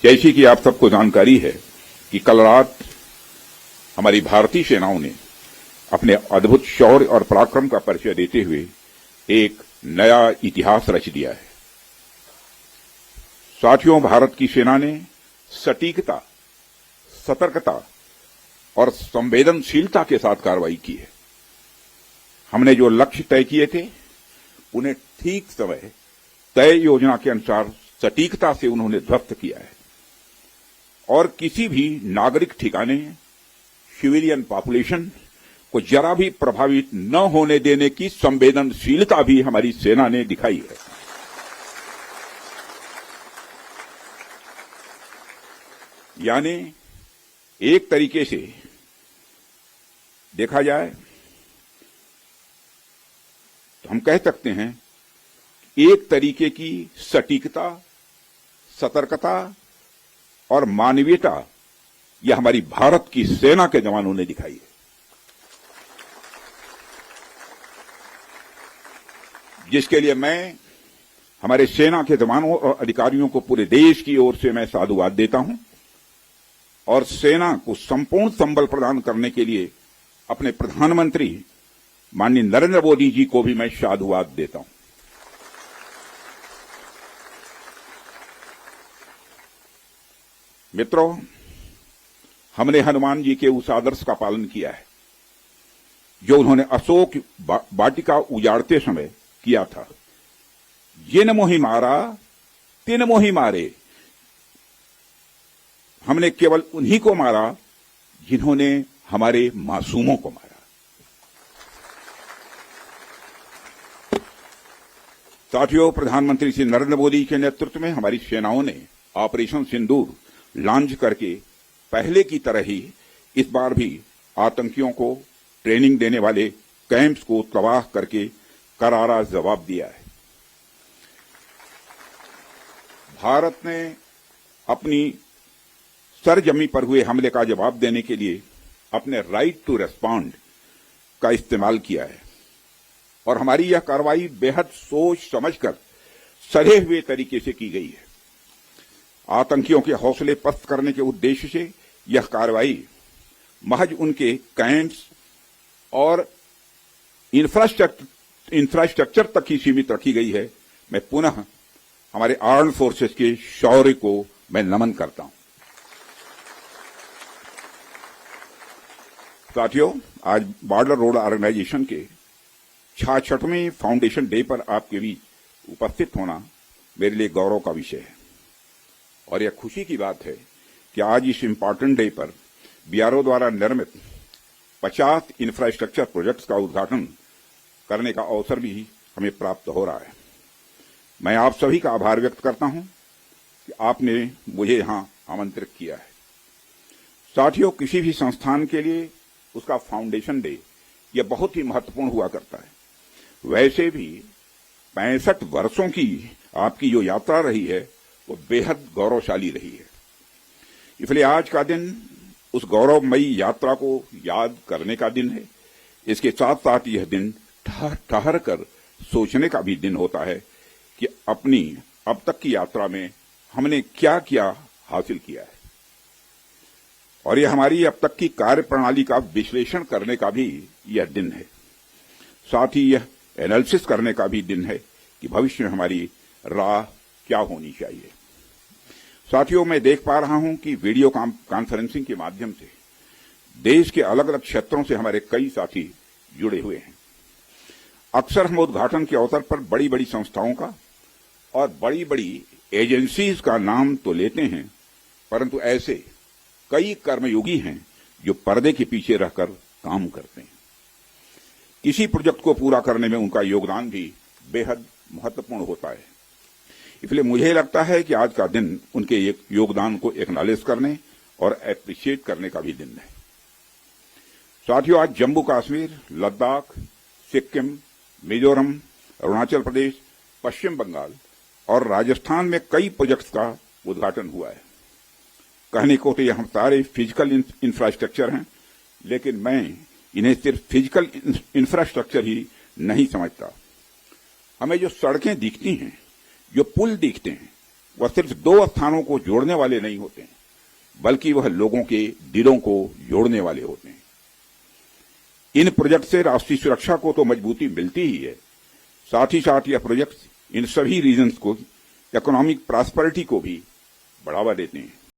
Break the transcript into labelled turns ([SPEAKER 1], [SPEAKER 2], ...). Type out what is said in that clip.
[SPEAKER 1] जैसी कि आप सबको जानकारी है कि कल रात हमारी भारतीय सेनाओं ने अपने अद्भुत शौर्य और पराक्रम का परिचय देते हुए एक नया इतिहास रच दिया है। साथियों, भारत की सेना ने सटीकता, सतर्कता और संवेदनशीलता के साथ कार्रवाई की है। हमने जो लक्ष्य तय किए थे उन्हें ठीक समय तय योजना के अनुसार सटीकता से उन्होंने ध्वस्त किया है और किसी भी नागरिक ठिकाने, सिविलियन पॉपुलेशन को जरा भी प्रभावित न होने देने की संवेदनशीलता भी हमारी सेना ने दिखाई है। यानी एक तरीके से देखा जाए तो हम कह सकते हैं एक तरीके की सटीकता, सतर्कता और मानवीयता यह हमारी भारत की सेना के जवानों ने दिखाई है, जिसके लिए मैं हमारे सेना के जवानों और अधिकारियों को पूरे देश की ओर से मैं साधुवाद देता हूं और सेना को संपूर्ण संबल प्रदान करने के लिए अपने प्रधानमंत्री माननीय नरेंद्र मोदी जी को भी मैं साधुवाद देता हूं। मित्रों, हमने हनुमान जी के उस आदर्श का पालन किया है जो उन्होंने अशोक वाटिका उजाड़ते समय किया था। जिन मोहि मारा तिन मोहि मारे। हमने केवल उन्हीं को मारा जिन्होंने हमारे मासूमों को मारा। साथियों, प्रधानमंत्री श्री नरेंद्र मोदी के नेतृत्व में हमारी सेनाओं ने ऑपरेशन सिंदूर लॉन्च करके पहले की तरह ही इस बार भी आतंकियों को ट्रेनिंग देने वाले कैंप्स को तबाह करके करारा जवाब दिया है। भारत ने अपनी सरजमी पर हुए हमले का जवाब देने के लिए अपने राइट टू रेस्पॉन्ड का इस्तेमाल किया है और हमारी यह कार्रवाई बेहद सोच समझकर सधे हुए तरीके से की गई है। आतंकियों के हौसले पस्त करने के उद्देश्य से यह कार्रवाई महज उनके कैंप्स और इंफ्रास्ट्रक्चर तक ही सीमित रखी गई है। मैं पुनः हमारे आर्म्ड फोर्सेस के शौर्य को मैं नमन करता हूं। साथियों, आज बॉर्डर रोड ऑर्गेनाइजेशन के 66वें फाउंडेशन डे पर आपके बीच उपस्थित होना मेरे लिए गौरव का विषय है और यह खुशी की बात है कि आज इस इम्पॉर्टेंट डे पर बीआरओ द्वारा निर्मित 50 इंफ्रास्ट्रक्चर प्रोजेक्ट्स का उद्घाटन करने का अवसर भी हमें प्राप्त हो रहा है। मैं आप सभी का आभार व्यक्त करता हूं कि आपने मुझे यहां आमंत्रित किया है। साथियों, किसी भी संस्थान के लिए उसका फाउंडेशन डे यह बहुत ही महत्वपूर्ण हुआ करता है। वैसे भी 65 वर्षों की आपकी जो यात्रा रही है वो बेहद गौरवशाली रही है। इसलिए आज का दिन उस गौरवमयी यात्रा को याद करने का दिन है। इसके साथ साथ यह दिन ठहर कर सोचने का भी दिन होता है कि अपनी अब तक की यात्रा में हमने क्या क्या हासिल किया है और यह हमारी अब तक की कार्य प्रणाली का विश्लेषण करने का भी यह दिन है। साथ ही यह एनालिसिस करने का भी दिन है कि भविष्य में हमारी राह क्या होनी चाहिए। साथियों, मैं देख पा रहा हूं कि वीडियो कॉन्फ्रेंसिंग के माध्यम से देश के अलग अलग क्षेत्रों से हमारे कई साथी जुड़े हुए हैं। अक्सर हम उद्घाटन के अवसर पर बड़ी बड़ी संस्थाओं का और बड़ी बड़ी एजेंसीज का नाम तो लेते हैं, परंतु ऐसे कई कर्मयोगी हैं जो पर्दे के पीछे रहकर काम करते हैं। किसी प्रोजेक्ट को पूरा करने में उनका योगदान भी बेहद महत्वपूर्ण होता है। इसलिए मुझे लगता है कि आज का दिन उनके योगदान को एक्नॉलेज करने और एप्रिशिएट करने का भी दिन है। साथियों, आज जम्मू कश्मीर, लद्दाख, सिक्किम, मिजोरम, अरुणाचल प्रदेश, पश्चिम बंगाल और राजस्थान में कई प्रोजेक्ट्स का उद्घाटन हुआ है। कहने को तो यह सारे फिजिकल इंफ्रास्ट्रक्चर हैं, लेकिन मैं इन्हें सिर्फ फिजिकल इंफ्रास्ट्रक्चर ही नहीं समझता। हमें जो सड़कें दिखती हैं, जो पुल दिखते हैं, वह सिर्फ दो स्थानों को जोड़ने वाले नहीं होते हैं, बल्कि वह लोगों के दिलों को जोड़ने वाले होते हैं। इन प्रोजेक्ट से राष्ट्रीय सुरक्षा को तो मजबूती मिलती ही है, साथ ही साथ यह प्रोजेक्ट इन सभी रीजन्स को इकोनॉमिक प्रॉस्पेरिटी को भी बढ़ावा देते हैं।